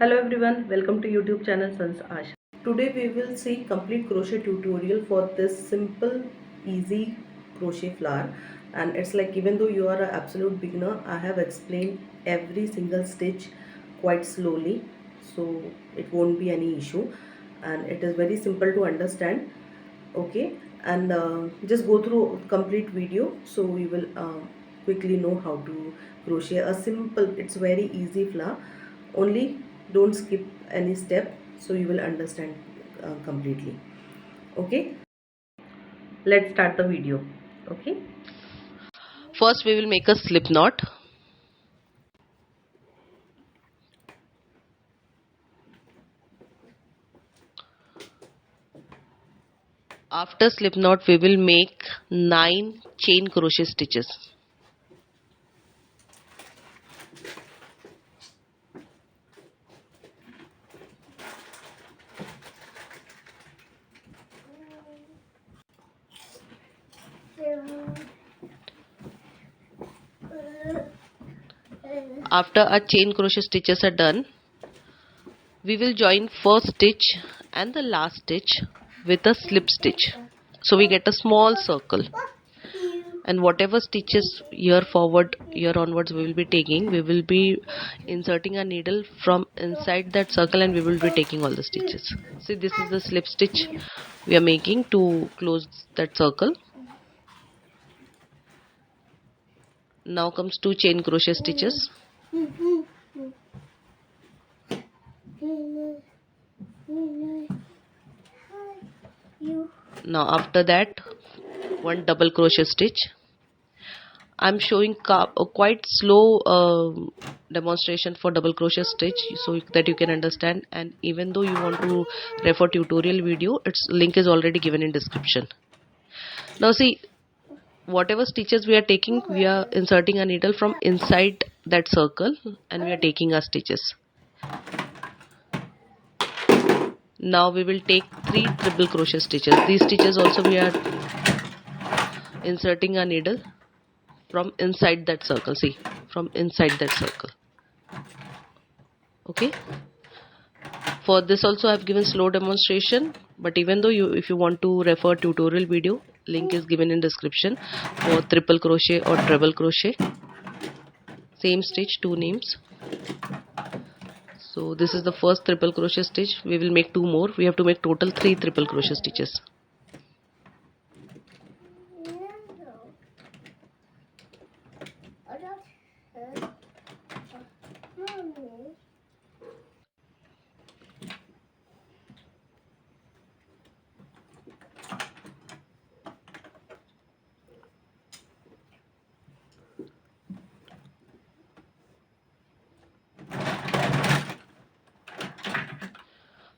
Hello everyone, welcome to YouTube channel Sanjs Aasha. Today we will see complete crochet tutorial for this simple easy crochet flower, and it's like even though you are an absolute beginner, I have explained every single stitch quite slowly, so it won't be any issue and it is very simple to understand. Okay, and just go through complete video so we will quickly know how to crochet a simple, it's very easy flower. Only don't skip any step so you will understand completely. Okay, let's start the video. Okay, First we will make a slip knot. After slip knot we will make 9 chain crochet stitches. After our chain crochet stitches are done, we will join first stitch and the last stitch with a slip stitch. So we get a small circle. And whatever stitches here forward, here onwards we will be taking, we will be inserting a needle from inside that circle and we will be taking all the stitches. See, this is the slip stitch we are making to close that circle. Now comes 2 chain crochet stitches. Now after that, 1 double crochet stitch. I'm showing a quite slow demonstration for double crochet stitch so that you can understand, and even though you want to refer tutorial video, its link is already given in description. Now see, whatever stitches we are taking, we are inserting a needle from inside that circle and we are taking our stitches. Now we will take 3 triple crochet stitches. These stitches also we are inserting a needle from inside that circle. See, from inside that circle. Okay, for this also I have given slow demonstration, but even though if you want to refer tutorial video, link is given in description for triple crochet or treble crochet. Same stitch, 2 names. So this is the first triple crochet stitch. We will make 2 more. We have to make total 3 triple crochet stitches.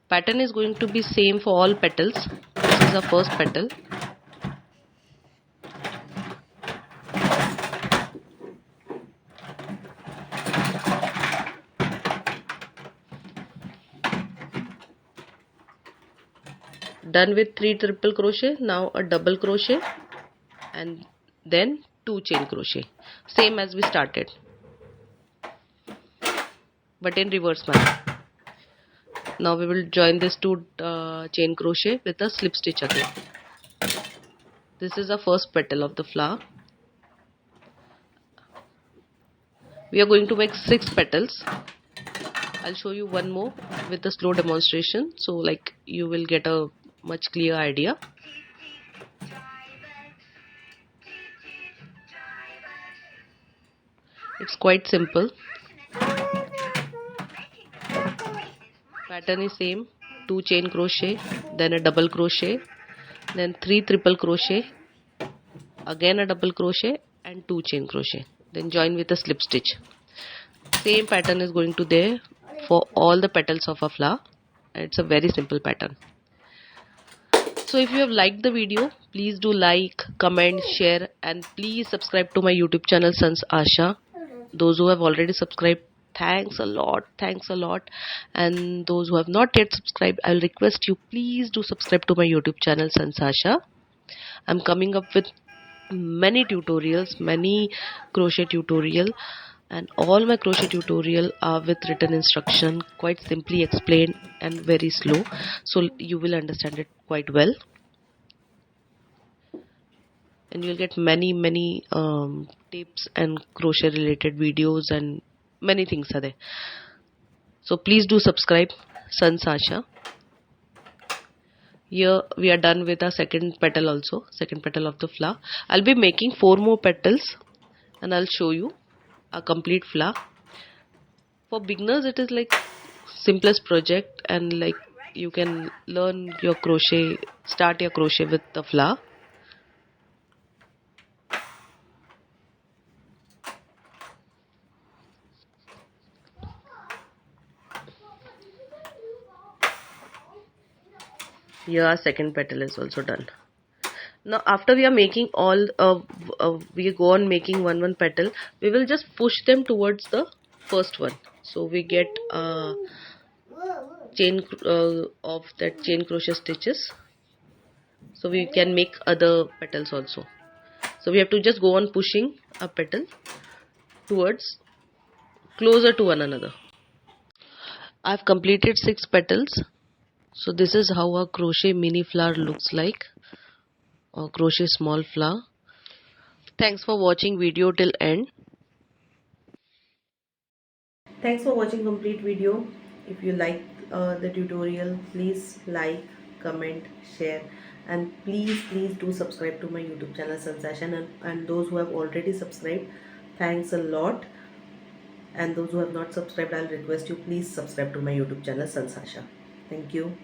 Pattern is going to be same for all petals. This is the first petal. Done with 3 triple crochet. Now a double crochet and then 2 chain crochet, same as we started, but in reverse manner. Now we will join this 2 chain crochet with a slip stitch again. This is the first petal of the flower. We are going to make 6 petals. I'll show you one more with a slow demonstration, so like you will get a much clear idea. It's quite simple. Pattern is same, 2 chain crochet, then a double crochet, then 3 triple crochet, again a double crochet and 2 chain crochet, then join with a slip stitch. Same pattern is going to there for all the petals of a flower. It's a very simple pattern. So if you have liked the video, please do like, comment, share, and please subscribe to my YouTube channel Sanjs Aasha. Those who have already subscribed, thanks a lot, and those who have not yet subscribed, I'll request you, please do subscribe to my YouTube channel Sanjs Aasha. I'm coming up with many tutorials, many crochet tutorial and all my crochet tutorial are with written instruction, quite simply explained and very slow, so you will understand it quite well, and you'll get many tips and crochet related videos, and many things are there. So please do subscribe Sanjs Aasha. Here we are done with our second petal also, second petal of the flower. I'll be making 4 more petals and I'll show you a complete flower. For beginners it is like simplest project, and like you can learn your crochet, start your crochet with the flower. Here our second petal is also done. Now after we are making all we go on making one petal, we will just push them towards the first one, so we get chain of that chain crochet stitches, so we can make other petals also. So we have to just go on pushing a petal towards closer to one another. I've completed 6 petals. So this is how a crochet mini flower looks like, or crochet small flower. Thanks for watching video till end. Thanks for watching complete video. If you like the tutorial, please like, comment, share, and please do subscribe to my YouTube channel Sanjs Aasha, and those who have already subscribed, thanks a lot. And those who have not subscribed, I'll request you please subscribe to my YouTube channel Sanjs Aasha. Thank you.